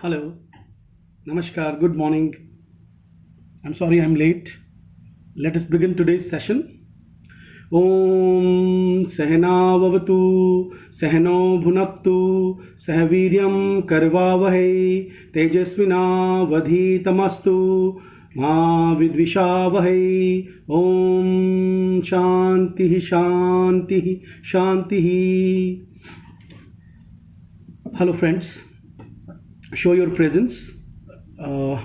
Hello, Namaskar, good morning. I'm sorry I'm late. Let us begin today's session. Om Sehna Vavatu Sehno Bhunaktu Sahaviryam Karvavahe Tejasvina Vadhitamastu Ma Vidvishavahe Om Shanti Shanti Shanti. Hello friends, show your presence. Uh,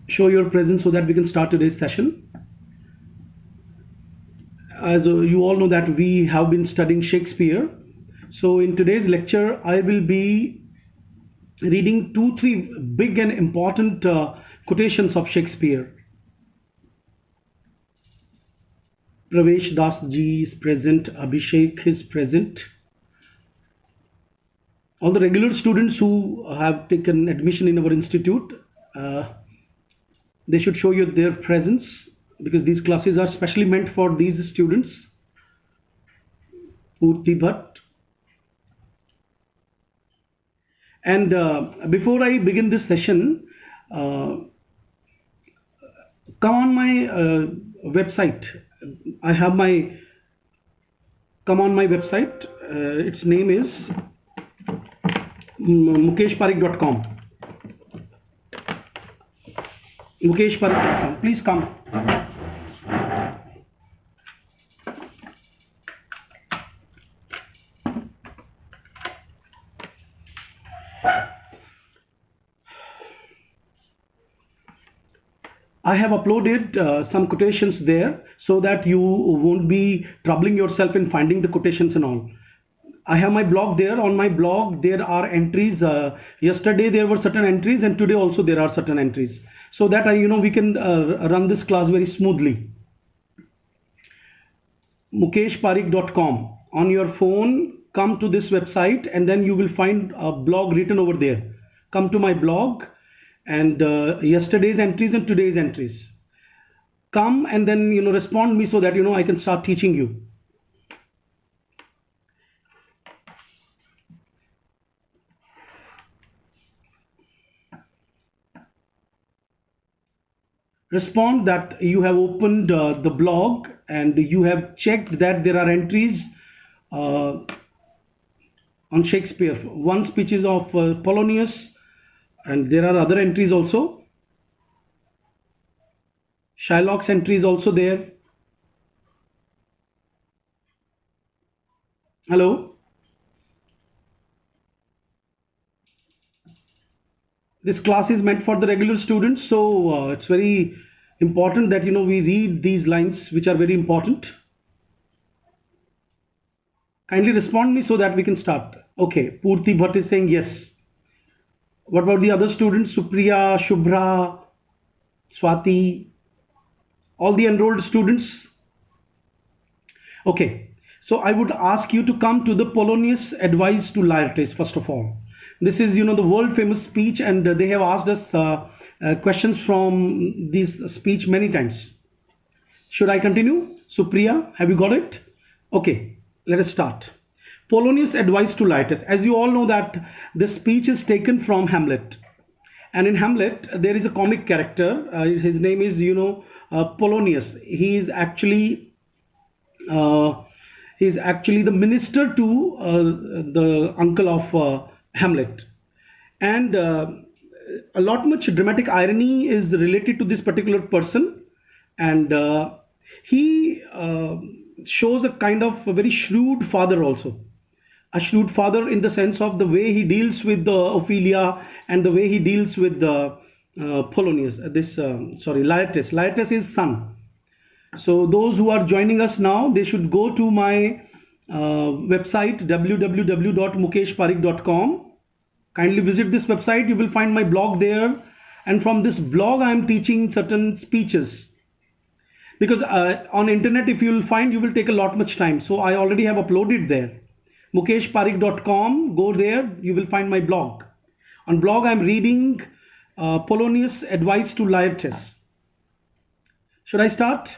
show your presence so that we can start today's session. As you all know that we have been studying Shakespeare. So in today's lecture, I will be reading 2-3 big and important quotations of Shakespeare. Pravesh Das ji is present, Abhishek is present. All the regular students who have taken admission in our institute, they should show you their presence because these classes are specially meant for these students. Purti Bhatt. And before I begin this session, come on my website. I have my, come on my website. Its name is mukeshpareek.com. Mukesh Pareek, please come. I have uploaded some quotations there so that you won't be troubling yourself in finding the quotations and all. I have my blog there. On my blog there are entries. Yesterday there were certain entries and today also there are certain entries, so that we can run this class very smoothly. mukeshpareek.com. On your phone, come to this website and then you will find a blog written over there. Come to my blog and yesterday's entries and today's entries. Come and then respond me so that I can start teaching you. Respond that you have opened the blog and you have checked that there are entries on Shakespeare. One speech is of Polonius, and there are other entries also. Shylock's entry is also there. Hello. This class is meant for the regular students, so it's very important that we read these lines which are very important. Kindly respond me so that we can start. Okay, Purti Bhatt is saying yes. What about the other students? Supriya, Shubhra, Swati, all the enrolled students? Okay, so I would ask you to come to the Polonius Advice to Laertes first of all. This is the world famous speech, and they have asked us questions from this speech many times. Should I continue? Supriya, have you got it? Okay, let us start. Polonius Advice to Laertes. As you all know that this speech is taken from Hamlet, and in Hamlet there is a comic character. His name is Polonius. He is actually the minister to the uncle of Hamlet, and a lot much dramatic irony is related to this particular person, and he shows a kind of a very shrewd father also. A shrewd father in the sense of the way he deals with the Ophelia and the way he deals with the Polonius. Laertes. Laertes is son. So those who are joining us now, they should go to my website www.mukeshpareek.com. Kindly visit this website. You will find my blog there, and from this blog I am teaching certain speeches, because on internet if you will find, you will take a lot much time. So I already have uploaded there. mukeshpareek.com. Go there, you will find my blog. On blog I am reading Polonius Advice to Laertes. Should I start?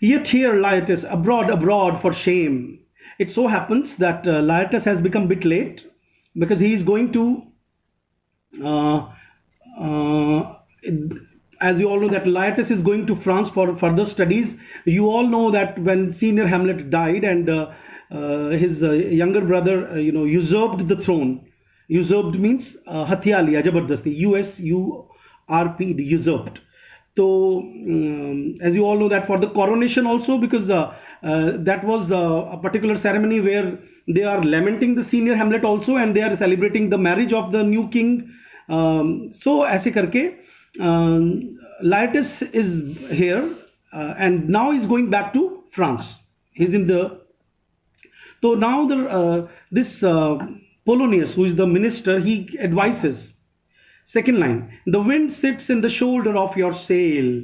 Yet here Laertes, abroad, abroad for shame, it so happens that Laertes has become a bit late because he is going to uh, uh, as you all know that Laertes is going to France for further studies. You all know that when senior Hamlet died and his younger brother usurped the throne. Usurped means hatya liya jabardasti, USURP, usurped. So as you all know that for the coronation also, because that was a particular ceremony where they are lamenting the senior Hamlet also, and they are celebrating the marriage of the new king. So ऐसे करके Laertes is here and now he's going back to France. He's in the so now this Polonius, who is the minister, he advises. Second line, the wind sits in the shoulder of your sail.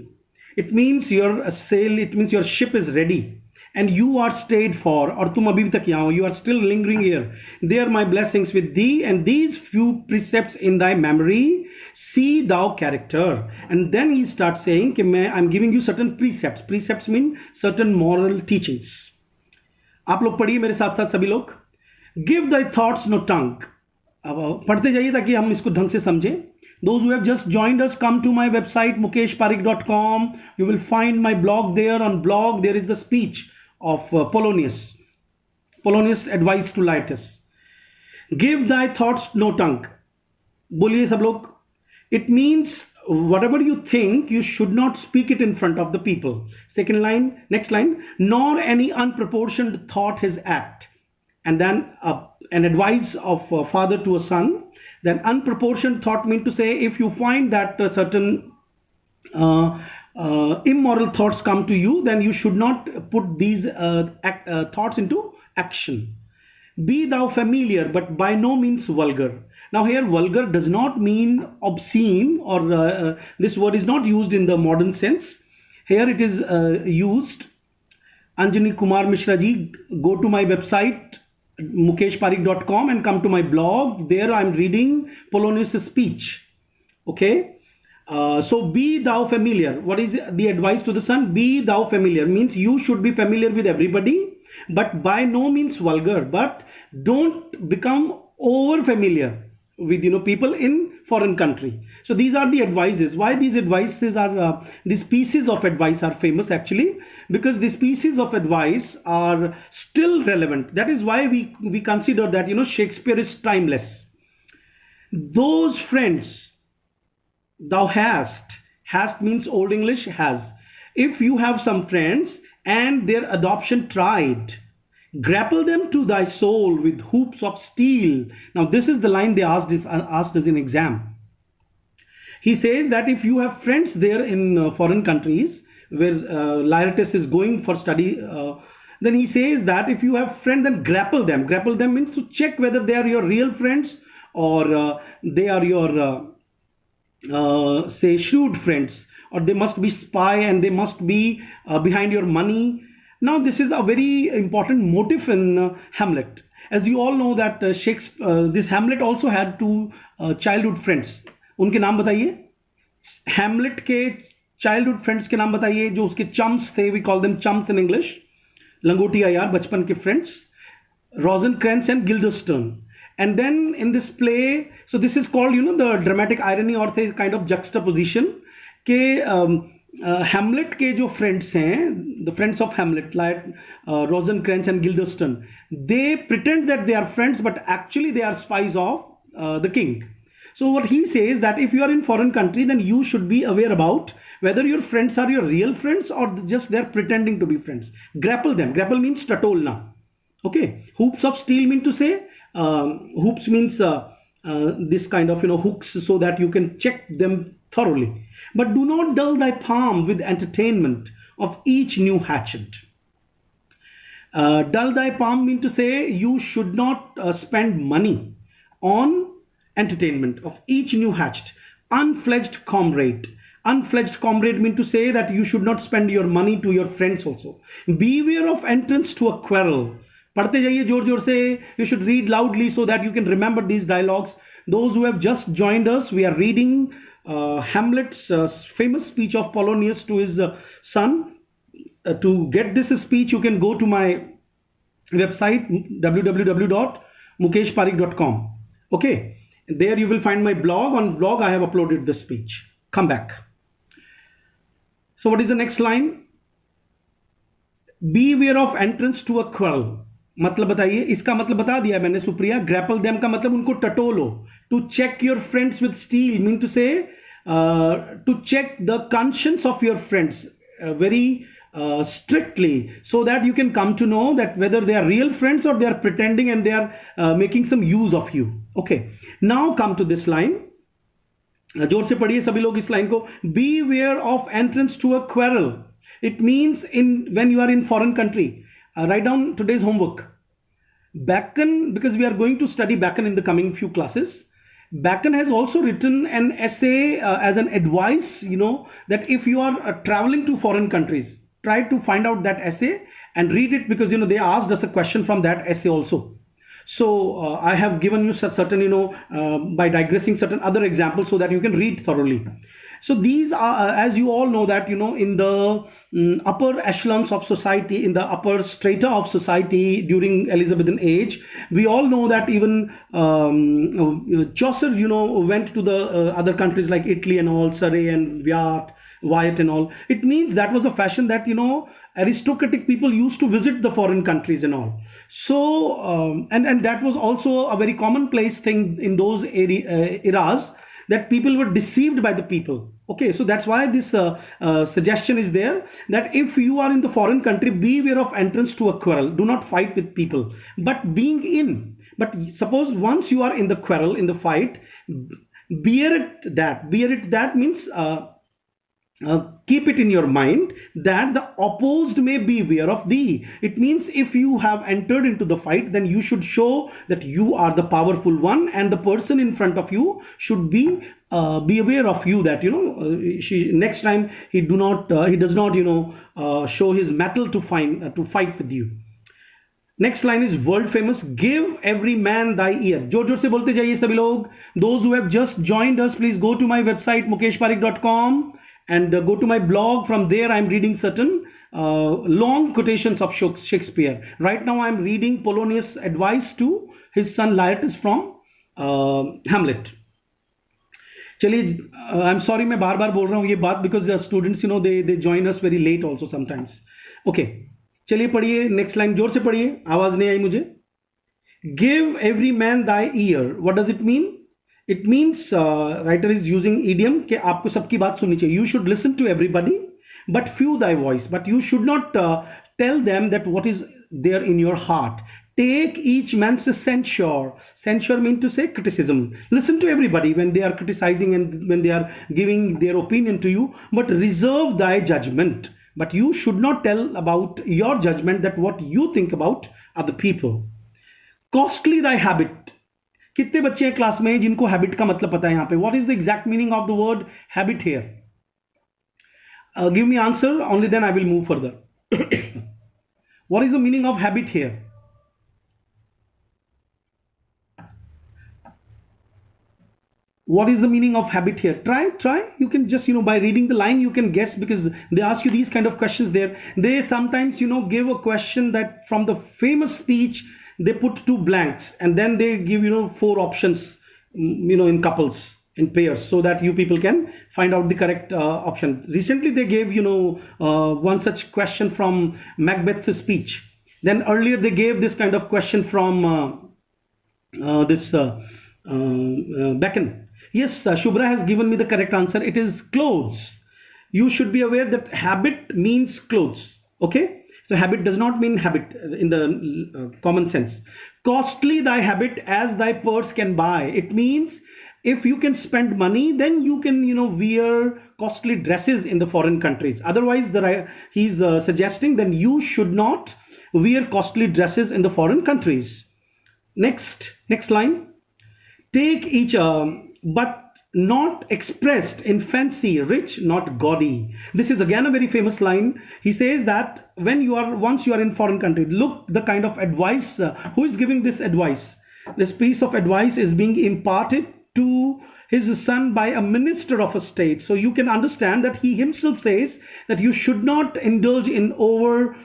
It means your sail, it means your ship is ready and you are stayed for, or tum abhi bhi tak yahan ho, you are still lingering here. They are my blessings with thee, and these few precepts in thy memory, see thou character. And then he starts saying, I'm giving you certain precepts. Precepts mean certain moral teachings. आप लोग पढ़िए मेरे साथ साथ सभी लोग. Give thy thoughts no tongue. अब पढ़ते जाइए ताकि हम इसको ढंग से समझें. Those who have just joined us, come to my website mukeshpareek.com. You will find my blog there. On blog there is the speech of Polonius. Polonius advice to Laertes. Give thy thoughts no tongue. बोलिए सब लोग. It means whatever you think, you should not speak it in front of the people. Second line, next line, nor any unproportioned thought his act. And then an advice of a father to a son. Then unproportioned thought mean to say, if you find that certain immoral thoughts come to you, then you should not put these thoughts into action. Be thou familiar, but by no means vulgar. Now here vulgar does not mean obscene, or this word is not used in the modern sense. Here it is used. Anjani Kumar Mishra ji, go to my website mukeshpareek.com and come to my blog. There I am reading Polonius' speech. Okay. So be thou familiar. What is the advice to the son? Be thou familiar means you should be familiar with everybody, but by no means vulgar. But don't become over familiar with people in foreign country. So these are the advices. Why these advices are these pieces of advice are famous actually, because these pieces of advice are still relevant. That is why we consider that Shakespeare is timeless. Those friends thou hast means Old English has. If you have some friends and their adoption tried, grapple them to thy soul with hoops of steel. Now this is the line they asked us in exam. He says that if you have friends there in foreign countries where Laertes is going for study, then he says that if you have friends, then grapple them. Grapple them means to check whether they are your real friends or they are your say shrewd friends, or they must be spy and they must be behind your money. Now this is a very important motif in Hamlet. As you all know that this Hamlet also had two childhood friends. उनके नाम बताइए. Hamlet के childhood friends के नाम बताइए जो उसके chums थे. We call them chums in English. लंगोटिया यार बचपन के friends. Rosencrantz and Guildenstern. And then in this play, so this is called the dramatic irony or the kind of juxtaposition के Hamlet के जो friends हैं, the friends of Hamlet like Rosencrantz and Guildenstern, they pretend that they are friends, but actually they are spies of the king. So what he says that if you are in foreign country, then you should be aware about whether your friends are your real friends or just they're pretending to be friends. Grapple them. Grapple means tatolna. Okay. Hoops of steel mean to say hoops means this kind of hooks so that you can check them thoroughly. But do not dull thy palm with entertainment of each new hatchet. Dull thy palm mean to say you should not spend money on entertainment of each new hatched. Unfledged comrade. Unfledged comrade mean to say that you should not spend your money to your friends also. Beware of entrance to a quarrel. पढ़ते जाइए जोर जोर से. You should read loudly so that you can remember these dialogues. Those who have just joined us, we are reading Hamlet's famous speech of Polonius to his son. To get this speech, you can go to my website www.mukeshpareek.com. Okay, there you will find my blog. On blog I have uploaded the speech. Come back. So what is the next line? Beware of entrance to a quarrel. मतलब बताइए, इसका मतलब बता दिया मैंने Supriya. Grapple them का मतलब उनको टटोलो. To check your friends with steel mean to say to check the conscience of your friends very strictly, so that you can come to know that whether they are real friends or they are pretending and they are making some use of you. Okay, now come to this line. जोर से पढ़िए सभी लोग इस line को. Beware of entrance to a quarrel. It means when you are in foreign country. Write down today's homework. Bacon, because we are going to study Bacon in the coming few classes. Bacon has also written an essay as an advice, that if you are traveling to foreign countries, try to find out that essay and read it, because they asked us a question from that essay also. So I have given you certain, by digressing certain other examples so that you can read thoroughly. So these are, as you all know that, in the upper echelons of society, in the upper strata of society during Elizabethan age, we all know that even Chaucer, went to the other countries like Italy and all, Surrey and Wyatt and all. It means that was a fashion that, aristocratic people used to visit the foreign countries and all. So, and that was also a very commonplace thing in those eras, that people were deceived by the people. Okay, so that's why this suggestion is there, that if you are in the foreign country, beware of entrance to a quarrel. Do not fight with people, but suppose once you are in the quarrel, in the fight, bear it that means keep it in your mind that the opposed may beware of thee. It means if you have entered into the fight, then you should show that you are the powerful one, and the person in front of you should be aware of you, that next time he does not show his mettle to fight with you. Next line is world famous. Give every man thy ear. जोर जोर से बोलते जाइए सभी लोग. Those who have just joined us, please go to my website mukeshpareek.com and go to my blog. From there I am reading certain long quotations of Shakespeare. Right now I am reading Polonius' advice to his son Laertes from Hamlet. चलिए, I am sorry मैं बार बार बोल रहा हूँ ये बात, because students they join us very late also sometimes. Okay, चलिए पढ़िए next line. जोर से पढ़िए, आवाज नहीं आई मुझे. Give every man thy ear. What does it mean? It means writer is using idiom कि आपको सबकी बात सुननी चाहिए. You should listen to everybody but few thy voice, but you should not tell them that what is there in your heart. Take each man's censure. Censure means to say criticism. Listen to everybody when they are criticizing and when they are giving their opinion to you, but reserve thy judgment. But you should not tell about your judgment, that what you think about other people. Costly thy habit. कितने बच्चे हैं class में जिनको habit का मतलब पता है यहाँ पे? What is the exact meaning of the word habit here? Give me answer, only then I will move further. What is the meaning of habit here? What is the meaning of habit here? Try. You can just, by reading the line, you can guess, because they ask you these kind of questions there. They sometimes, give a question that from the famous speech, they put 2 blanks and then they give, 4 options, in couples, in pairs, so that you people can find out the correct option. Recently, they gave, one such question from Macbeth's speech. Then earlier, they gave this kind of question from Bacon. Yes, Shubhra has given me the correct answer. It is clothes. You should be aware that habit means clothes. Okay, so habit does not mean habit in the common sense. Costly thy habit as thy purse can buy. It means if you can spend money, then you can wear costly dresses in the foreign countries. Otherwise, he's suggesting then you should not wear costly dresses in the foreign countries. Next line. Take each but not expressed in fancy, rich, not gaudy. This is again a very famous line. He says that once you are in foreign country, look the kind of advice, who is giving this advice. This piece of advice is being imparted to his son by a minister of a state. So you can understand that he himself says that you should not indulge in over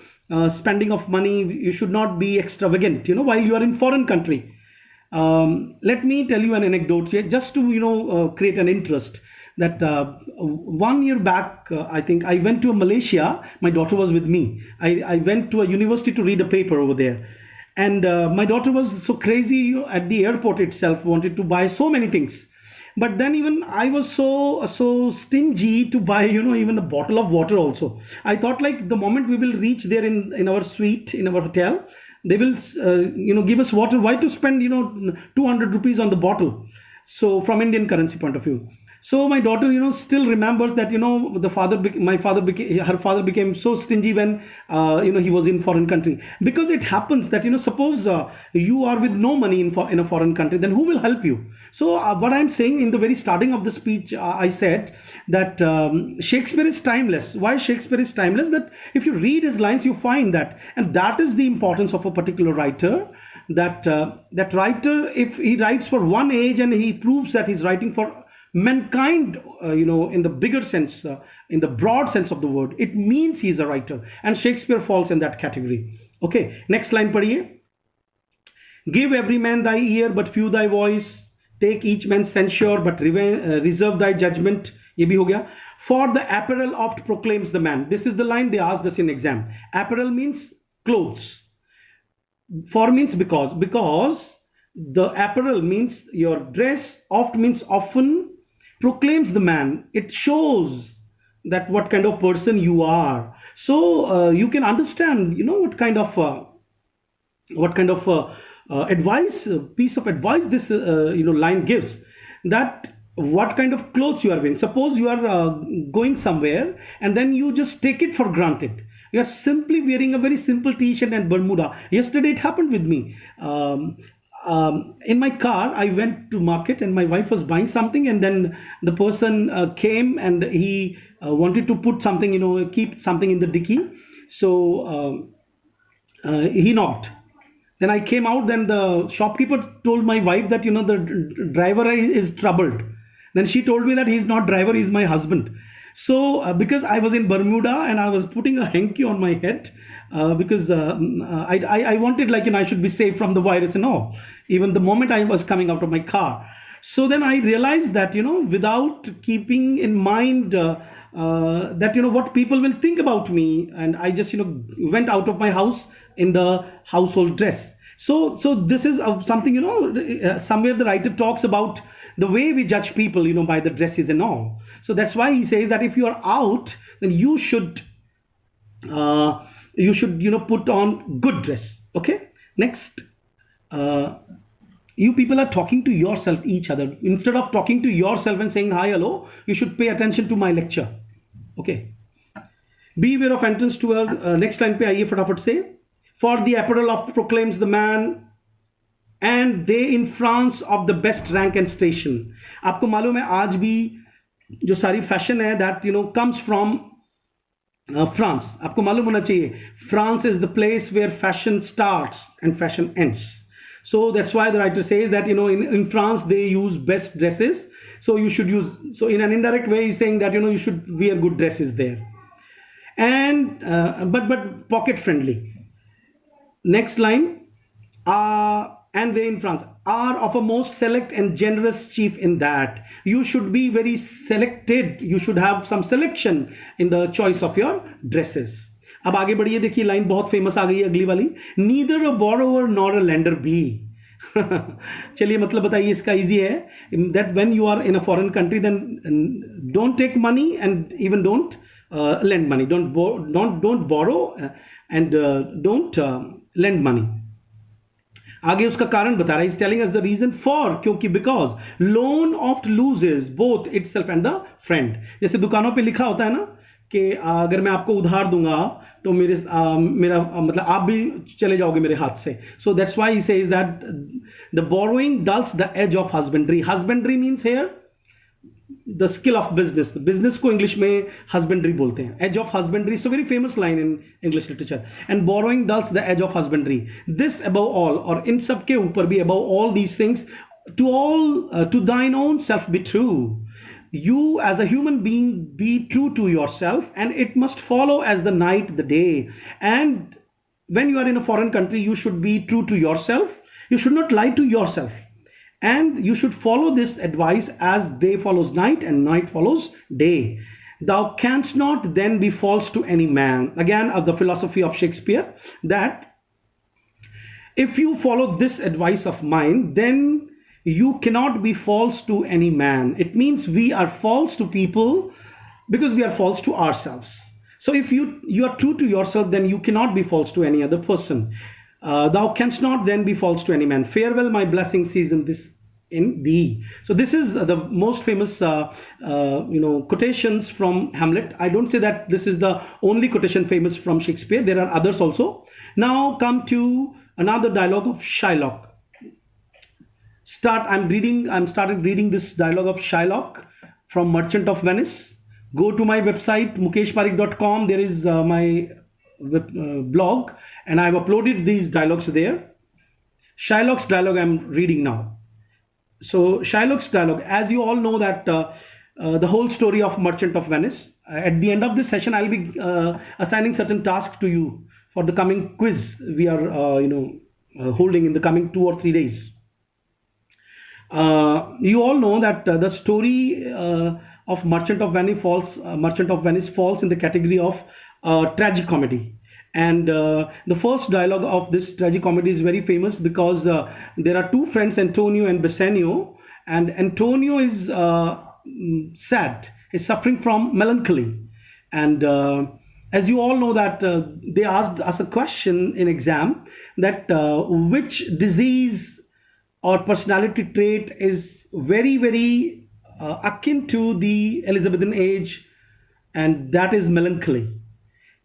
spending of money. You should not be extravagant, while you are in foreign country. Let me tell you an anecdote here, just to create an interest. That 1 year back, I think I went to Malaysia. My daughter was with me. I went to a university to read a paper over there, and my daughter was so crazy at the airport itself, wanted to buy so many things. But then even I was so stingy to buy even a bottle of water also. I thought, like, the moment we will reach there in our suite, in our hotel, they will give us water. Why to spend 200 rupees on the bottle? So from Indian currency point of view. So my daughter, still remembers that, her father became so stingy when, he was in foreign country. Because it happens that, suppose you are with no money in a foreign country, then who will help you? So what I'm saying in the very starting of the speech, I said that Shakespeare is timeless. Why Shakespeare is timeless? That if you read his lines, you find that, and that is the importance of a particular writer. That writer, if he writes for one age and he proves that he's writing for mankind, in the bigger sense, in the broad sense of the word, it means he's a writer, and Shakespeare falls in that category. Okay, next line padhiye. Give every man thy ear, but few thy voice. Take each man's censure, but reserve thy judgment. Ye bhi ho gaya. For the apparel oft proclaims the man. This is the line they asked us in exam. Apparel means clothes. For means because the apparel means your dress, oft means often, proclaims the man. It shows that what kind of person you are. So you can understand, what kind of piece of advice this line gives. That what kind of clothes you are wearing. Suppose you are going somewhere and then you just take it for granted. You are simply wearing a very simple t-shirt and Bermuda. Yesterday it happened with me. In my car, I went to market and my wife was buying something, and then the person came and he wanted to put something, keep something in the dicky. So he knocked. Then I came out. Then the shopkeeper told my wife that the driver is troubled. Then she told me that he's not driver, he's my husband. So because I was in Bermuda and I was putting a hanky on my head, because I wanted, like, I should be safe from the virus and all, even the moment I was coming out of my car. So then I realized that, without keeping in mind that, what people will think about me, and I just, went out of my house in the household dress. So this is something, somewhere the writer talks about the way we judge people, by the dresses and all. So that's why he says that if you are out, then you should put on good dress. Okay, next. You people are talking to yourself, each other. Instead of talking to yourself and saying hi, hello, you should pay attention to my lecture. Okay. Beware of entrance to a next line pe aaiye fatafat se. For the apparel of proclaims the man, and they in France of the best rank and station. आपको मालूम है आज भी जो सारी fashion है that comes from France. आपको मालूम होना चाहिए, France is the place where fashion starts and fashion ends. So that's why the writer says that in France they use best dresses. So you should use, so in an indirect way he's saying that you should wear good dresses there, and but pocket friendly. Next line, and they in France are of a most select and generous chief in that. You should be very selected. You should have some selection in the choice of your dresses. अब आगे बढ़िए, देखिए line बहुत famous आ गई है अगली वाली. Neither a borrower nor a lender be. चलिए मतलब बताइए इसका इजी है. That when you are in a foreign country, then don't take money and even don't lend money. Don't borrow and don't lend money. आगे उसका कारण बता रहा है. He's telling us the reason for, क्योंकि because loan oft loses both itself and the friend. जैसे दुकानों पे लिखा होता है ना कि अगर मैं आपको उधार दूंगा तो मेरा मतलब आप भी चले जाओगे मेरे हाथ से. So that's why he says that the borrowing dulls the edge of husbandry. Husbandry means here the skill of business. The business को English में husbandry बोलते हैं. Edge of husbandry is a very famous line in English literature. And borrowing dulls the edge of husbandry. This above all, और इन सब के ऊपर भी, above all these things, to thine own self be true. you as a human being be true to yourself, and it must follow as the night the day. And when you are in a foreign country, you should be true to yourself. You should not lie to yourself, and you should follow this advice as day follows night and night follows day. Thou canst not then be false to any man. Again, of the philosophy of Shakespeare, that if you follow this advice of mine, then you cannot be false to any man. It means we are false to people because we are false to ourselves. So if you are true to yourself, then you cannot be false to any other person. Thou canst not then be false to any man. Farewell, my blessing season this in thee. So this is the most famous quotations from Hamlet. I don't say that this is the only quotation famous from Shakespeare. There are others also. Now come to another dialogue of Shylock. I'm started reading this dialogue of Shylock from Merchant of Venice. Go to my website mukeshpareek.com. There is my blog, and I've uploaded these dialogues there. Shylock's dialogue I'm reading now. So Shylock's dialogue, as you all know that the whole story of Merchant of Venice. At the end of this session, I'll be assigning certain tasks to you for the coming quiz we are holding in the coming 2 or 3 days. You all know that the story of Merchant of Venice falls in the category of tragicomedy. And the first dialogue of this tragicomedy is very famous because there are two friends, Antonio and Bassanio, and Antonio is sad, is suffering from melancholy. And as you all know that they asked us a question in exam that which disease or personality trait is very, very akin to the Elizabethan age, and that is melancholy.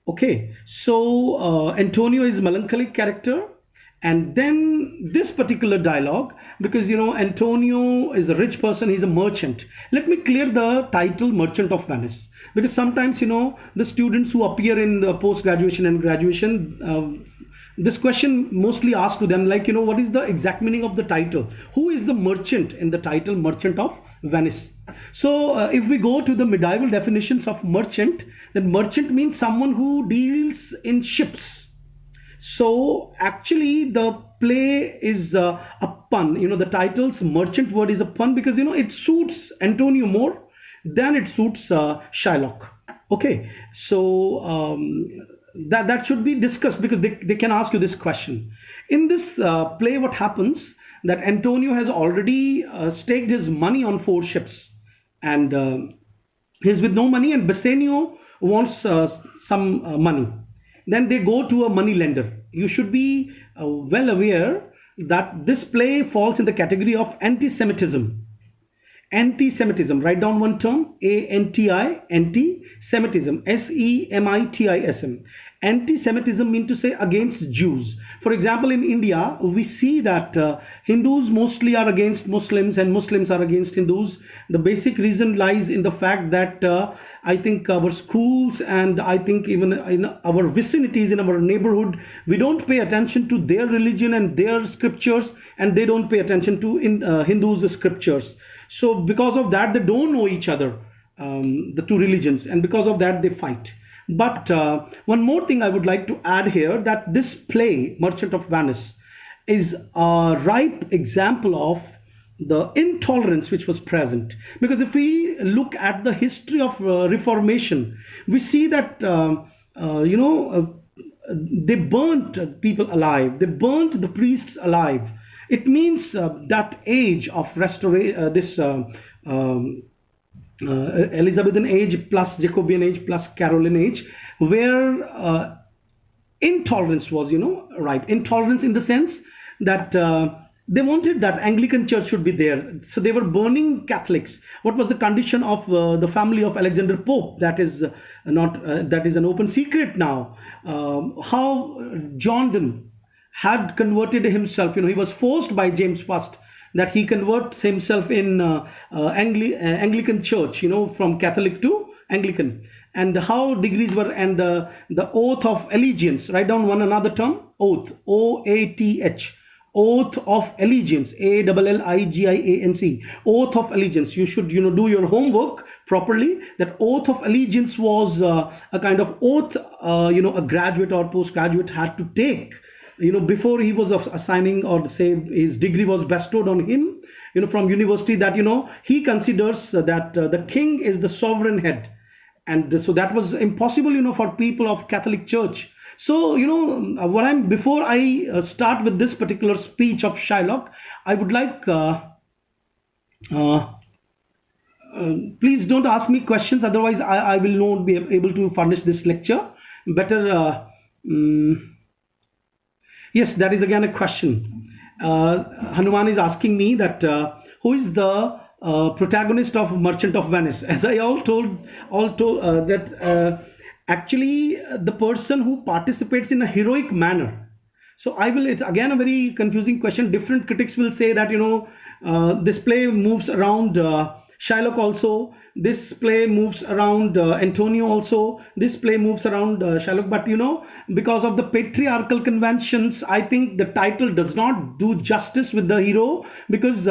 Okay, so Antonio is a melancholic character, and then this particular dialogue, because Antonio is a rich person, he's a merchant. Let me clear the title Merchant of Venice, because sometimes the students who appear in the post-graduation and graduation, this question mostly asked to them, like, what is the exact meaning of the title? Who is the merchant in the title Merchant of Venice? So if we go to the medieval definitions of merchant, then merchant means someone who deals in ships. So actually the play is a pun. The title's merchant word is a pun because it suits Antonio more than it suits Shylock. Okay, so that should be discussed because they can ask you this question. In this play, what happens that Antonio has already staked his money on 4 ships, and he's with no money, and Bassanio wants some money. Then they go to a money lender. You should be well aware that this play falls in the category of anti-Semitism. Anti-Semitism, write down one term, A-N-T-I, anti-Semitism, S-E-M-I-T-I-S-M. Anti-Semitism means to say against Jews. For example, in India, we see that Hindus mostly are against Muslims and Muslims are against Hindus. The basic reason lies in the fact that I think our schools and I think even in our vicinities, in our neighborhood, we don't pay attention to their religion and their scriptures, and they don't pay attention to Hindus' scriptures. So because of that, they don't know each other, the two religions, and because of that, they fight. But one more thing I would like to add here, that this play, Merchant of Venice, is a ripe example of the intolerance which was present. Because if we look at the history of Reformation, we see that, they burnt people alive. They burnt the priests alive. It means that age of Elizabethan age plus Jacobean age plus Caroline age, where intolerance was, ripe. Intolerance in the sense that they wanted that Anglican Church should be there. So they were burning Catholics. What was the condition of the family of Alexander Pope? That is that is an open secret now. How John Donne had converted himself. He was forced by James I that he converts himself in Anglican Church, from Catholic to Anglican, and how degrees were, and the oath of allegiance. Write down one another term, oath, O-A-T-H, Oath of allegiance, Alligiance, oath of allegiance. You should, do your homework properly. That oath of allegiance was a kind of oath, a graduate or postgraduate had to take, before he was assigning, or say his degree was bestowed on him, from university, that, he considers that the king is the sovereign head. And so that was impossible, for people of Catholic Church. So, before I start with this particular speech of Shylock, I would like, uh, please don't ask me questions, otherwise I will not be able to furnish this lecture. Better, mm, yes, that is again a question. Hanuman is asking me that who is the protagonist of Merchant of Venice? As I all told that actually the person who participates in a heroic manner. So I will. It's again a very confusing question. Different critics will say that this play moves around Shylock also. This play moves around Antonio also. This play moves around Shylock. But because of the patriarchal conventions, I think the title does not do justice with the hero, because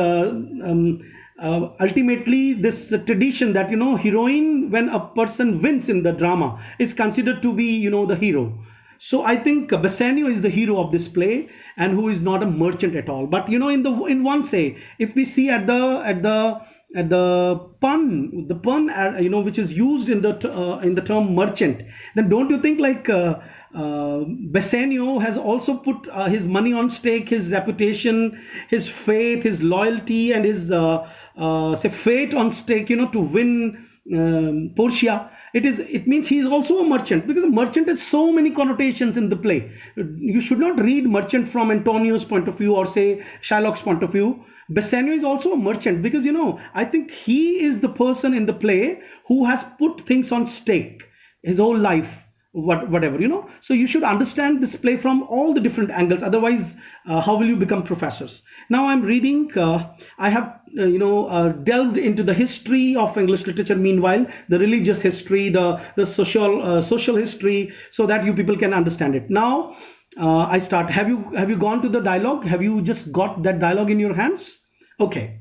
ultimately this tradition that heroine, when a person wins in the drama, is considered to be the hero. So I think Bassanio is the hero of this play, and who is not a merchant at all. But in one say, if we see at the pun, which is used in the term merchant, then don't you think like Bassanio has also put his money on stake, his reputation, his faith, his loyalty, and his say fate on stake, to win Portia. It means he is also a merchant, because a merchant has so many connotations in the play. You should not read merchant from Antonio's point of view, or say Shylock's point of view. Bassanio is also a merchant, because I think he is the person in the play who has put things on stake his whole life, whatever. So you should understand this play from all the different angles, otherwise how will you become professors? Now I'm reading, I have delved into the history of English literature, meanwhile the religious history, the social history, so that you people can understand it. Now I start. Have you gone to the dialogue? Have you just got that dialogue in your hands? Okay.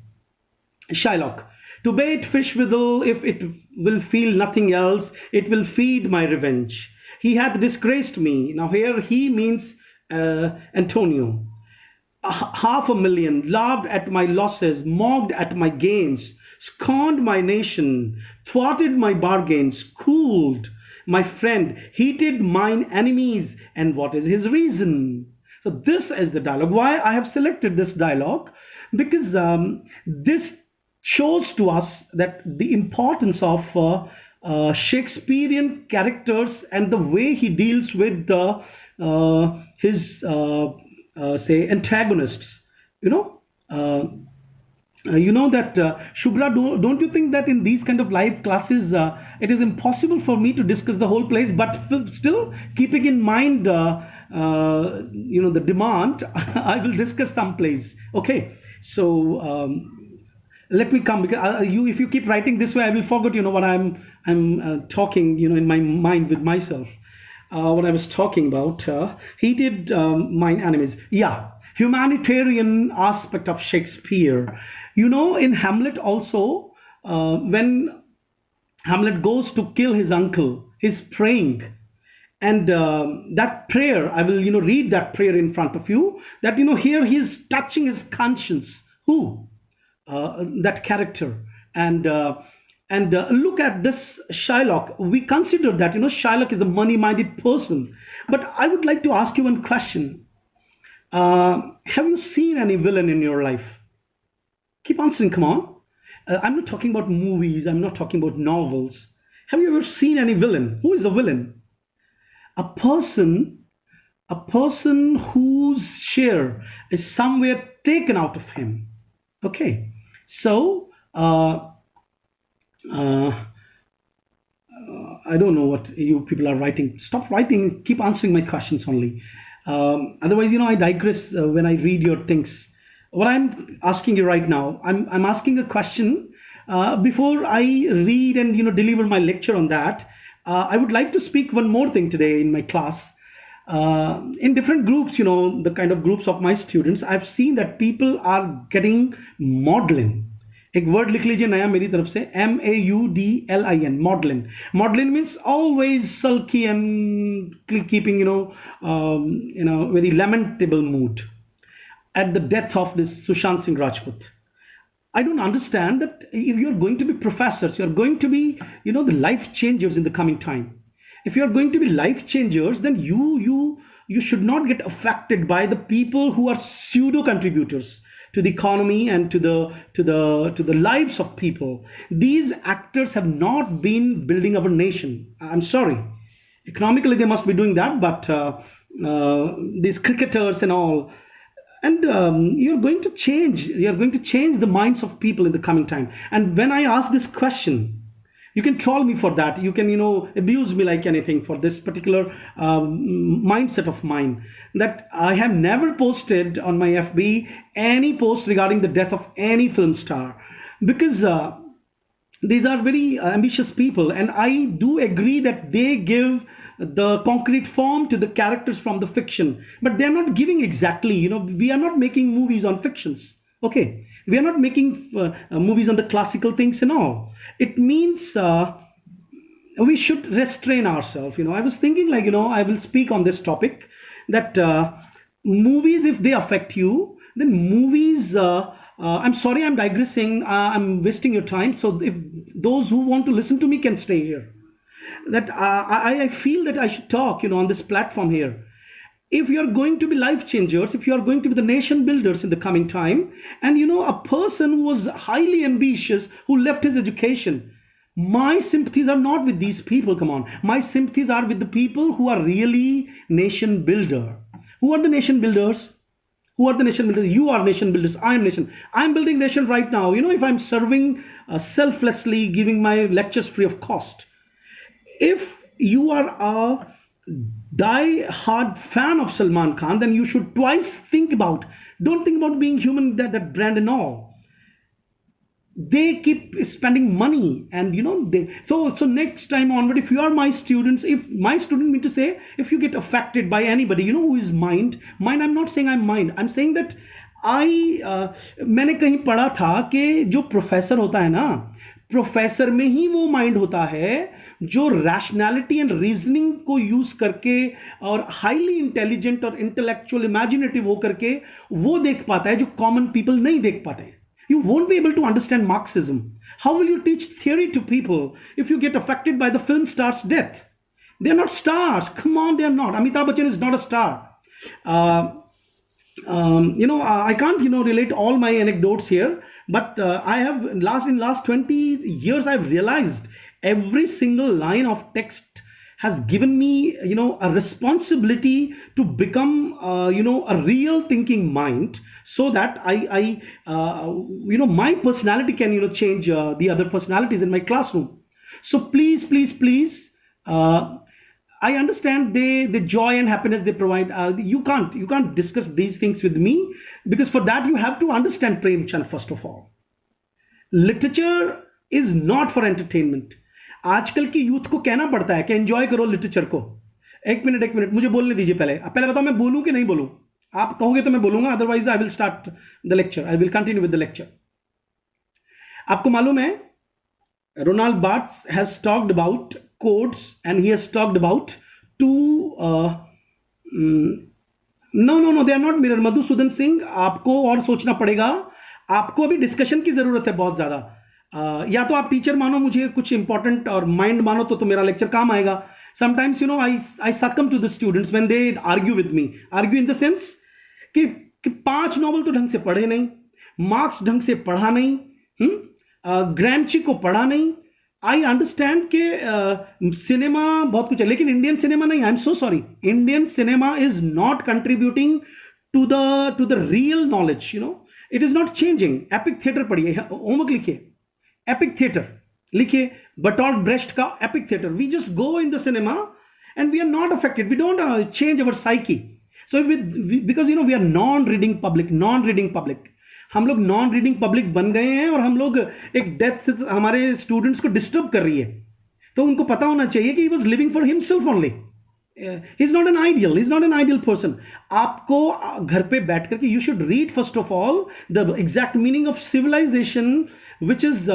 Shylock. To bait fish withal, if it will feel nothing else, it will feed my revenge. He hath disgraced me. Now here he means Antonio. 500,000, laughed at my losses, mocked at my gains, scorned my nation, thwarted my bargains, cooled my friend, heated mine enemies, and what is his reason? So this is the dialogue. Why I have selected this dialogue? Because this shows to us that the importance of Shakespearean characters, and the way he deals with his say antagonists. That Shubhra, don't you think that in these kind of live classes it is impossible for me to discuss the whole place, but still keeping in mind the demand, I will discuss some plays. Okay, so let me come, because if you keep writing this way, I will forget what I'm talking in my mind with myself, what I was talking about. Heated mine enemies. Yeah, humanitarian aspect of Shakespeare. In Hamlet also, when Hamlet goes to kill his uncle, he's praying. And that prayer, I will read that prayer in front of you, that here he is touching his conscience. Who? That character. And look at this Shylock. We consider that Shylock is a money-minded person. But I would like to ask you one question. Have you seen any villain in your life? Keep answering, come on. I'm not talking about movies, I'm not talking about novels. Have you ever seen any villain? Who is a villain? A person whose share is somewhere taken out of him. Okay, so I don't know what you people are writing. Stop writing, keep answering my questions only. Otherwise, I digress when I read your things. What I'm asking you right now, I'm asking a question. Before I read and deliver my lecture on that, I would like to speak one more thing today in my class. In different groups, the kind of groups of my students, I've seen that people are getting maudlin. एक word लिख लीजिए नया मेरी तरफ से, MAUDLIN, maudlin. Maudlin means always sulky and keeping, very lamentable mood at the death of this Sushant Singh Rajput. I don't understand that if you're going to be professors, you're going to be, the life changers in the coming time. If you're going to be life changers, then you should not get affected by the people who are pseudo contributors to the economy and to the lives of people. These actors have not been building our nation. I'm sorry. Economically, they must be doing that, but these cricketers and all, and you're going to change the minds of people in the coming time. And when I ask this question, you can troll me for that, you can abuse me like anything for this particular mindset of mine, that I have never posted on my FB any post regarding the death of any film star, because these are very ambitious people, and I do agree that they give the concrete form to the characters from the fiction, but they're not giving exactly, we are not making movies on fictions, okay, we are not making movies on the classical things and all. It means we should restrain ourselves. I was thinking, like, I will speak on this topic, that movies, if they affect you, then movies, I'm sorry, I'm digressing, I'm wasting your time, so if those who want to listen to me can stay here, that I feel that I should talk, on this platform here. If you are going to be life changers, if you are going to be the nation builders in the coming time, and a person who was highly ambitious, who left his education, my sympathies are not with these people, come on. My sympathies are with the people who are really nation builder. Who are the nation builders? Who are the nation builders? You are nation builders. I am nation. I'm building nation right now. If I'm serving selflessly, giving my lectures free of cost. If you are a die-hard fan of Salman Khan, then you should twice think about, don't think about being human, that brand and all. They keep spending money, and so next time onward, if you are my students, if my student mean to say, if you get affected by anybody, who is mind, I'm not saying I'm mind, I'm saying that मैंने कहीं पढ़ा था कि जो professor होता है ना, professor में ही वो माइंड होता है जो रैशनैलिटी एंड रीजनिंग को यूज करके और हाईली इंटेलिजेंट और इंटेलेक्चुअल इमेजिनेटिव हो करके वो देख पाता है जो कॉमन पीपल नहीं देख पाते. You won't be able to understand Marxism. How will you teach theory to people if you get affected by the film star's death? They are not stars. Come on, they are not. Amitabh Bachchan is not a star. I can't relate all my anecdotes here, but I have in last 20 years I've realized every single line of text has given me a responsibility to become a real thinking mind, so that I my personality can change the other personalities in my classroom. So please, I understand the joy and happiness they provide. You can't discuss these things with me, because for that you have to understand Prem Chand first of all. Literature is not for entertainment. आजकल की youth को कहना पड़ता है कि enjoy करो literature को. एक मिनट मुझे बोलने दीजिए. पहले बताओ मैं बोलूं कि नहीं बोलूं. आप कहोगे तो मैं बोलूंगा, otherwise I will start the lecture. I will continue with the lecture. आपको मालूम है, Roland Barthes has talked about codes, and he has talked about two no, they are not mirror. Madhusudan Singh, आपको और सोचना पड़ेगा. आपको अभी डिस्कशन की जरूरत है बहुत ज्यादा. या तो आप टीचर मानो मुझे कुछ इंपॉर्टेंट और माइंड मानो तो मेरा लेक्चर काम आएगा. Sometimes I succumb to the students when they argue with me. Argue in the sense कि 5 नॉवल तो ढंग से पढ़े नहीं, मार्क्स ढंग से पढ़ा नहीं, ग्रैमची को पढ़ा नहीं. आई अंडरस्टैंड के सिनेमा बहुत कुछ है, लेकिन इंडियन सिनेमा नहीं. I am so sorry, Indian cinema is not contributing to the real knowledge. It is not changing. Epic theatre पढ़िए, होमवर्क लिखिए, एपिक थिएटर लिखिए, बटॉल्ट ब्रेस्ट का epic theatre. We just go in the cinema and we are not affected. We don't change our psyche. So because we are non reading public. हम लोग non reading public बन गए हैं, और हम लोग एक डेथ हमारे स्टूडेंट्स को डिस्टर्ब कर रही है. तो उनको पता होना चाहिए कि he was living for himself only. He is not an ideal, he is not an ideal person. आपको घर पे बैठ करके you should read first of all the exact meaning of civilisation, which is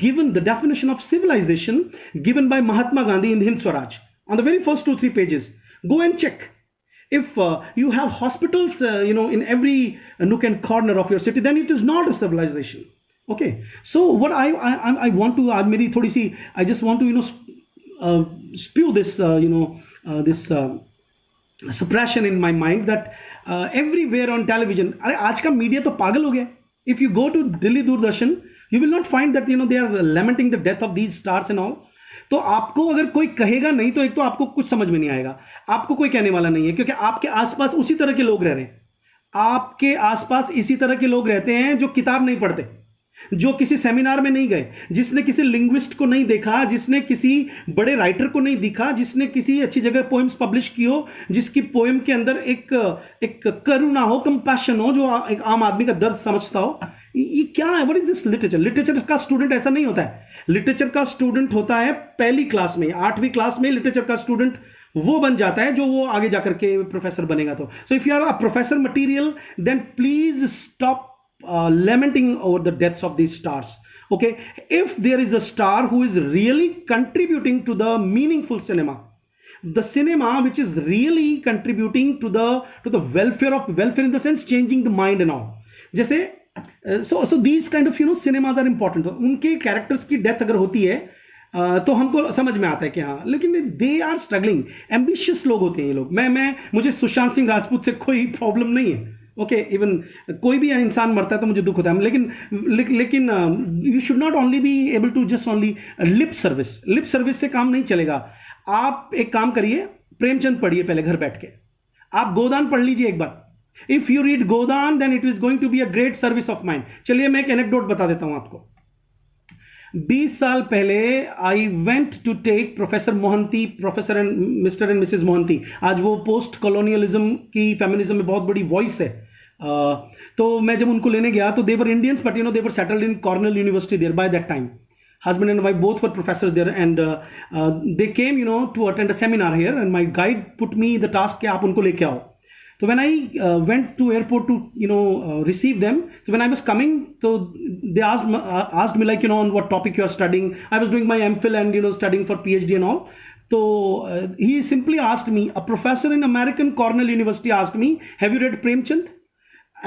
given the definition of civilization given by Mahatma Gandhi in the Hind Swaraj on the very first 2-3 pages. Go and check. If you have hospitals in every nook and corner of your city, then it is not a civilization. Okay, so what I want to meri thodi si, I just want to spew this this suppression in my mind that everywhere on television, अरे आज का media तो पागल हो गया. If you go to Delhi Doordarshan, you will not find that they are lamenting the death of these stars and all. तो आपको अगर कोई कहेगा नहीं तो एक तो आपको कुछ समझ में नहीं आएगा, आपको कोई कहने वाला नहीं है, क्योंकि आपके आसपास उसी तरह के लोग रह रहे हैं. आपके आसपास इसी तरह के लोग रहते हैं जो किताब नहीं पढ़ते, जो किसी सेमिनार में नहीं गए, जिसने किसी लिंग्विस्ट को नहीं देखा, जिसने किसी बड़े राइटर को नहीं देखा, जिसने किसी अच्छी जगह पोएम्स पब्लिश की हो, जिसकी पोएम के अंदर एक करुणा हो, कंपैशन हो, जो एक आम आदमी का दर्द समझता हो. ये क्या है? What is this literature? Literature का स्टूडेंट ऐसा नहीं होता है. लिटरेचर का स्टूडेंट होता है पहली क्लास में, 8वीं क्लास में लिटरेचर का स्टूडेंट वो बन जाता है जो वो आगे जाकर के प्रोफेसर बनेगा. तो so if you are a professor material, then please stop lamenting over the deaths of these stars. Okay, if there is a star who is really contributing to the meaningful cinema, the cinema which is really contributing to the welfare in the sense changing the mind and all, जैसे so these kind of cinemas are important. तो उनके characters की death अगर होती है तो हमको समझ में आता है कि हाँ, लेकिन दे आर स्ट्रगलिंग, एम्बिशियस लोग होते हैं ये लोग. मुझे सुशांत सिंह राजपूत से कोई प्रॉब्लम नहीं है. ओके, इवन कोई भी इंसान मरता है तो मुझे दुख होता है, लेकिन you should not only be able to just only lip service से काम नहीं चलेगा. आप एक काम करिए, प्रेमचंद पढ़िए पहले घर बैठ के. आप गोदान पढ़ लीजिए एक बार. If you read Godan then it is going to be a great service of mind. चलिए मैं एक एनेक्डोट बता देता हूं आपको. 20 साल पहले I went to take professor Mohanty, professor and Mr and Mrs Mohanty. आज वो पोस्ट कॉलोनियलिज्म की फेमिनिज्म में बहुत बड़ी वॉइस है. तो मैं जब उनको लेने गया तो they were Indians, but they were settled in Cornell University there by that time. Husband and wife both were professors there, and they came to attend a seminar here, and my guide put me the task कि आप उनको लेके आओ. So when I went to airport to receive them, so when I was coming, so they asked me like on what topic you are studying. I was doing my MPhil and studying for PhD and all. So he simply asked me, a professor in American Cornell University asked me, have you read Premchand?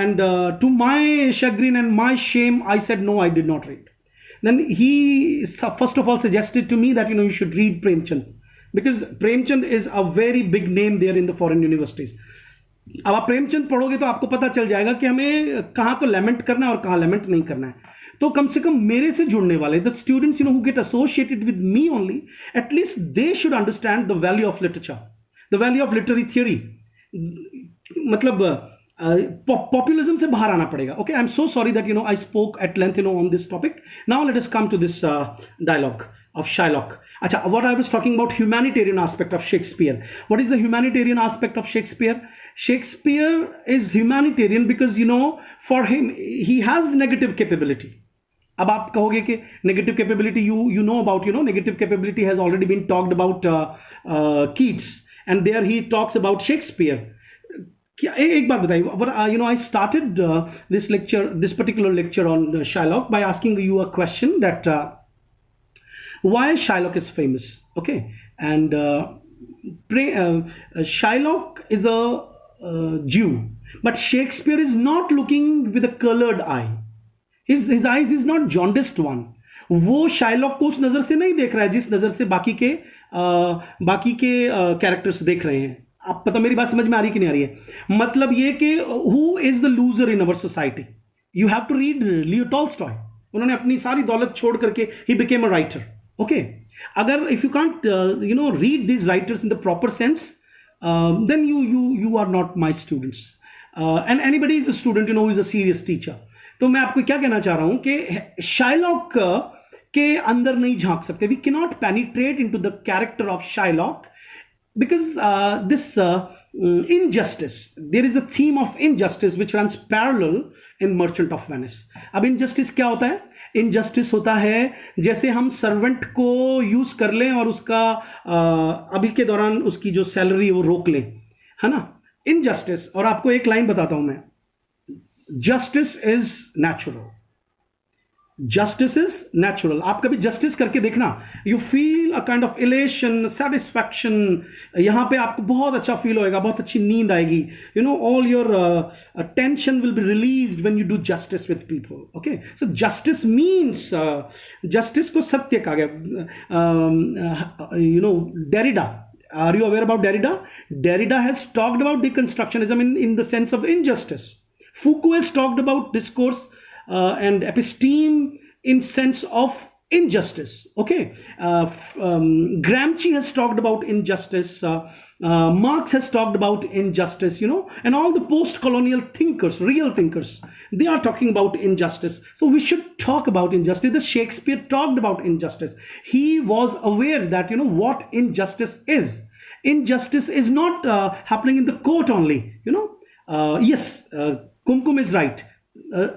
And to my chagrin and my shame, I said no, I did not read. Then he first of all suggested to me that you should read Premchand, because Premchand is a very big name there in the foreign universities. अब आप प्रेमचंद पढ़ोगे तो आपको पता चल जाएगा कि हमें कहाँ तो लेमेंट करना है और कहाँ लेमेंट नहीं करना है. तो कम से कम मेरे से जुड़ने वाले the students who get associated with me only, at least they should understand the value of literature, the value of literary theory. मतलब पॉपुलिज्म से बाहर आना पड़ेगा. Okay, I am so sorry that I spoke at length on this topic. Now let us come to this dialogue of Shylock. Acha, what I was talking about humanitarian aspect of Shakespeare. What is the humanitarian aspect of Shakespeare? Shakespeare is humanitarian because for him he has the negative capability. अब आप कहोगे कि negative capability you know about negative capability has already been talked about Keats, and there he talks about Shakespeare. एक बात बताइए, I started this particular lecture on Shylock by asking you a question that why Shylock is famous. Okay, and Shylock is a Jew, but Shakespeare is not looking with a colored eye. His eyes is not jaundiced one. वो Shylock को उस नजर से नहीं देख रहा है जिस नजर से बाकी के कैरेक्टर्स देख रहे हैं. आप पता, मेरी बात समझ में आ रही कि नहीं आ रही है? मतलब ये कि who is the loser in our society? You have to read Leo Tolstoy. उन्होंने अपनी सारी दौलत छोड़ करके he became a writer. Okay, agar if you can't read these writers in the proper sense, then you are not my students, and anybody is a student who is a serious teacher. तो मैं आपको क्या कहना चाह रहा हूं कि Shylock के अंदर नहीं झांक सकते. We cannot penetrate into the character of Shylock because this injustice, there is a theme of injustice which runs parallel in Merchant of Venice. अब injustice क्या होता है? इनजस्टिस होता है जैसे हम सर्वेंट को यूज कर लें और उसका अभी के दौरान उसकी जो सैलरी वो रोक लें, है ना, इनजस्टिस। और आपको एक लाइन बताता हूं मैं, justice is natural, justice is natural. आप कभी जस्टिस करके देखना, you feel a kind of elation, satisfaction, यहां पे आपको बहुत अच्छा फील होएगा, बहुत अच्छी नींद आएगी, you know, all your tension will be released when you do justice with people. Okay, so justice means, justice को सत्य कहा गया। You know, Derrida, are you aware about Derrida? Derrida has talked about deconstructionism in the sense of injustice. Foucault has talked about discourse and episteme in sense of injustice. Okay, Gramsci has talked about injustice. Marx has talked about injustice, you know, and all the post-colonial thinkers, real thinkers, they are talking about injustice. So we should talk about injustice. The Shakespeare talked about injustice. He was aware that, you know, what injustice is. Injustice is not happening in the court only, you know. Yes, Kumkum is right.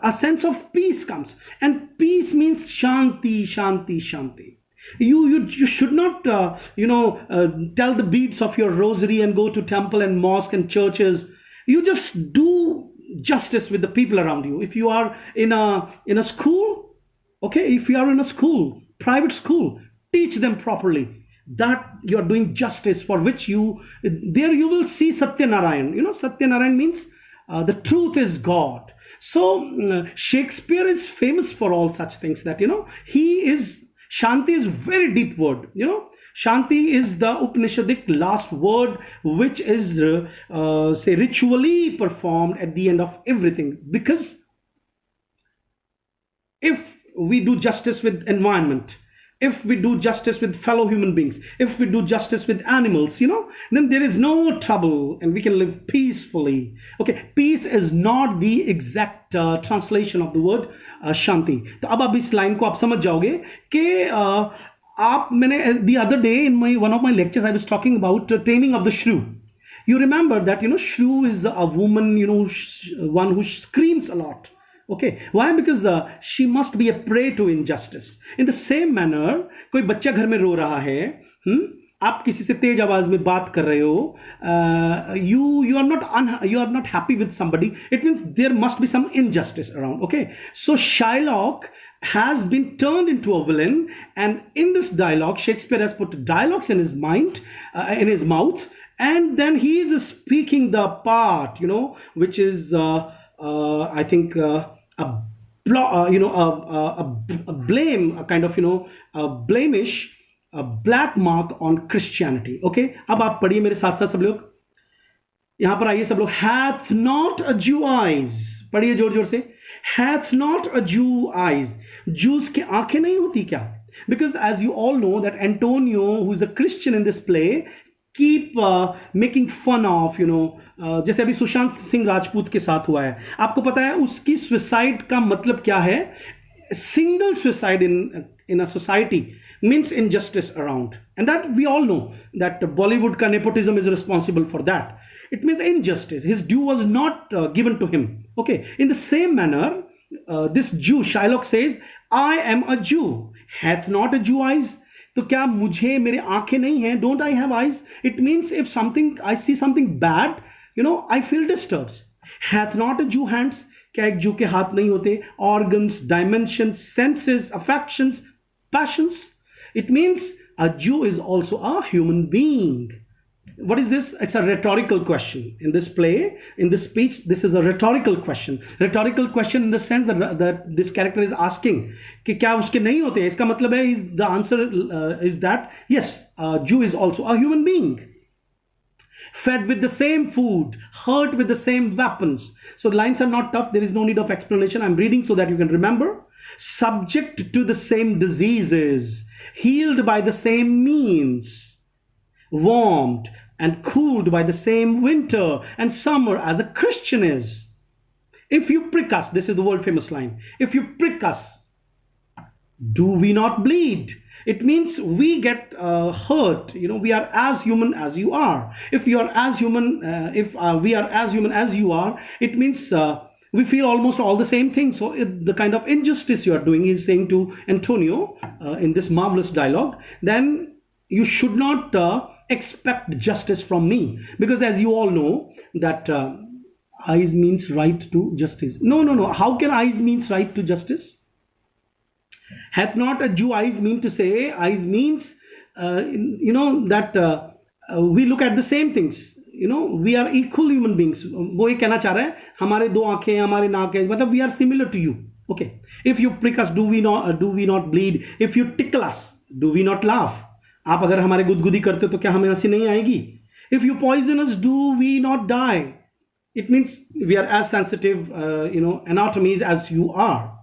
A sense of peace comes, and peace means shanti, shanti, shanti. You should not tell the beads of your rosary and go to temple and mosque and churches. You just do justice with the people around you. If you are in a school, okay, if you are in a school, private school, teach them properly, that you are doing justice, for which there you will see Satyanarayan. You know, Satyanarayan means the truth is God. So Shakespeare is famous for all such things, that, you know, Shanti is very deep word, you know. Shanti is the Upanishadic last word, which is say ritually performed at the end of everything. Because if we do justice with environment, if we do justice with fellow human beings, if we do justice with animals, you know, then there is no trouble and we can live peacefully. Okay, peace is not the exact translation of the word shanti. तो अब इस line को आप समझ जाओगे कि आप, मैंने the other day in one of my lectures I was talking about taming of the shrew. You remember that, you know, shrew is a woman, you know, one who screams a lot. Okay, why? Because she must be a prey to injustice. In the same manner, कोई बच्चा घर में रो रहा है, आप किसी से तेज आवाज में बात कर रहे हो, you are not happy with somebody, it means there must be some injustice around. Okay, so Shylock has been turned into a villain, and in this dialogue Shakespeare has put dialogues in his mind, in his mouth, and then he is speaking the part, you know, which is I think a blame, a kind of, you know, a blemish, a black mark on Christianity. Okay, अब आप पढ़िए मेरे साथ साथ सब लोग, यहां पर आइए सब लोग। hath not a Jew eyes, पढ़िए जोर जोर से, hath not a Jew eyes, Jews की आंखें नहीं होती क्या? Because as you all know that Antonio, who is a Christian in this play, keep making fun of, you know, जैसे अभी सुशांत सिंह राजपूत के साथ हुआ है, आपको पता है उसकी सुसाइड का मतलब क्या है? Single suicide in a society means injustice around, and that we all know that Bollywood का nepotism is responsible for that. It means injustice, his due was not given to him. Okay, in the same manner, this Jew, Shylock says, I am a Jew, hath not a Jew eyes? तो क्या मुझे, मेरे आंखें नहीं हैं? Don't I have eyes? It means if I see something bad, you know, I feel disturbed. Hath not a Jew hands? क्या एक Jew के हाथ नहीं होते? Organs, dimensions, senses, affections, passions. It means a Jew is also a human being. What is this? It's a rhetorical question. In this play, in this speech, this is a rhetorical question. Rhetorical question in the sense that this character is asking कि क्या उसके नहीं होते? इसका मतलब है, the answer is that yes, a Jew is also a human being, fed with the same food, hurt with the same weapons. So the lines are not tough. There is no need of explanation. I'm reading so that you can remember. Subject to the same diseases, healed by the same means, warmed and cooled by the same winter and summer as a Christian is. If you prick us, this is the world famous line, if you prick us, do we not bleed? It means we get hurt. You know, we are as human as you are. If you are as human, if we are as human as you are, it means We feel almost all the same thing. So the kind of injustice you are doing, is saying to Antonio in this marvelous dialogue, then you should not expect justice from me, because as you all know that eyes means right to justice. No, no, no. How can eyes means right to justice? Hath not a Jew eyes mean to say? Eyes means that we look at the same things. We are equal human beings. वो ये कहना चाह रहा है, हमारे दो आंखें हैं, हमारे नाक है, मतलब we are similar to you. Okay. If you prick us, do we not bleed? If you tickle us, do we not laugh? आप अगर हमारे गुदगुदी करते तो क्या हमें हंसी नहीं आएगी? If you poison us, do we not die? It means we are as sensitive, anatomies as you are.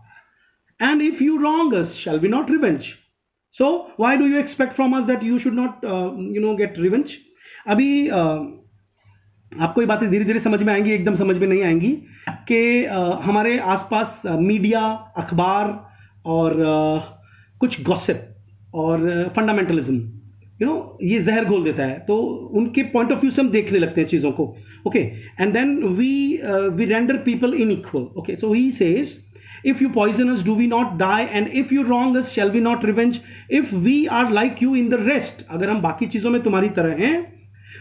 And if you wrong us, shall we not revenge? So why do you expect from us that you should not, get revenge? अभी आपको ये बातें धीरे धीरे समझ में आएंगी, एकदम समझ में नहीं आएंगी कि हमारे आसपास मीडिया, अखबार और कुछ गॉसिप और फंडामेंटलिज्म ये जहर घोल देता है, तो उनके पॉइंट ऑफ व्यू से हम देखने लगते हैं चीज़ों को. Okay, and then we render people inequal. Okay, so he says, if you poison us, do we not die? And if you wrong us, shall we not revenge? If we are like you in the rest, अगर हम बाकी चीज़ों में तुम्हारी तरह हैं,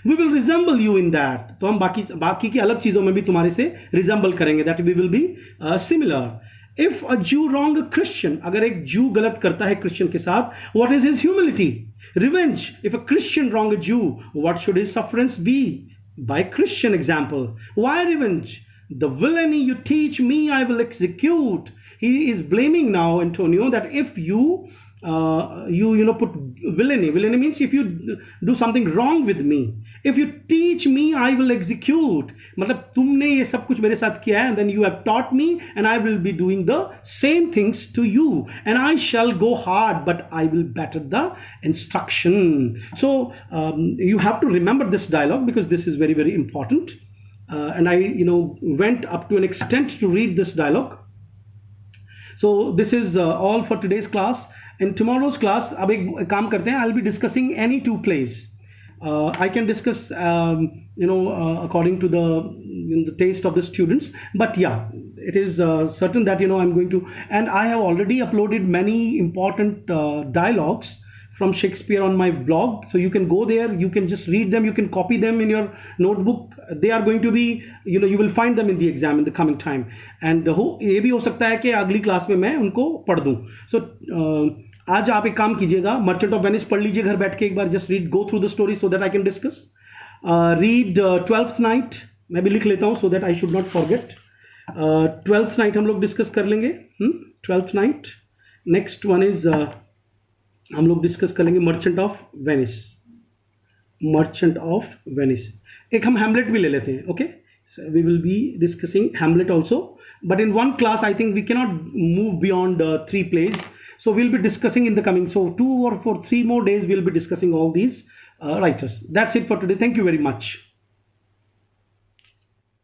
we will resemble you in that. तो हम बाकी की अलग चीज़ों में भी तुम्हारे से resemble करेंगे. That we will be similar. If a Jew wrong a Christian, अगर एक Jew गलत करता है Christian के साथ, what is his humility? Revenge. If a Christian wrong a Jew, what should his sufferance be? By Christian example. Why revenge? The villainy you teach me, I will execute. He is blaming now Antonio that if you put villainy. Villainy means if you do something wrong with me. If you teach me, I will execute. मतलब तुमने ये सब कुछ मेरे साथ किया है, and then you have taught me, and I will be doing the same things to you. And I shall go hard, but I will better the instruction. So you have to remember this dialogue, because this is very, very important. And I went up to an extent to read this dialogue. So this is all for today's class. In tomorrow's class, अब एक काम करते हैं, I'll be discussing any two plays. I can discuss according to the taste of the students, but yeah, it is certain that I'm going to, and I have already uploaded many important dialogues from Shakespeare on my blog, so you can go there, you can just read them, you can copy them in your notebook. They are going to be, you will find them in the exam in the coming time. And ये भी हो सकता है कि अगली class में मैं उनको पढ़ दूँ. So आज आप एक काम कीजिएगा, मर्चेंट ऑफ वेनिस पढ़ लीजिए घर बैठ के एक बार. Just read, go through the story so that I can discuss. Read twelfth night, मैं भी लिख लेता हूँ so that I should not forget. Twelfth night हम लोग डिस्कस कर लेंगे. Twelfth night. Next one is हम लोग डिस्कस कर लेंगे merchant of Venice. Merchant of Venice. एक हम हैमलेट भी ले लेते हैं. Okay, we will be discussing Hamlet also, but in one class I think we cannot move beyond 3 plays. So we'll be discussing in the coming, so 2 or 3 more days we'll be discussing all these writers. That's it for today. Thank you very much.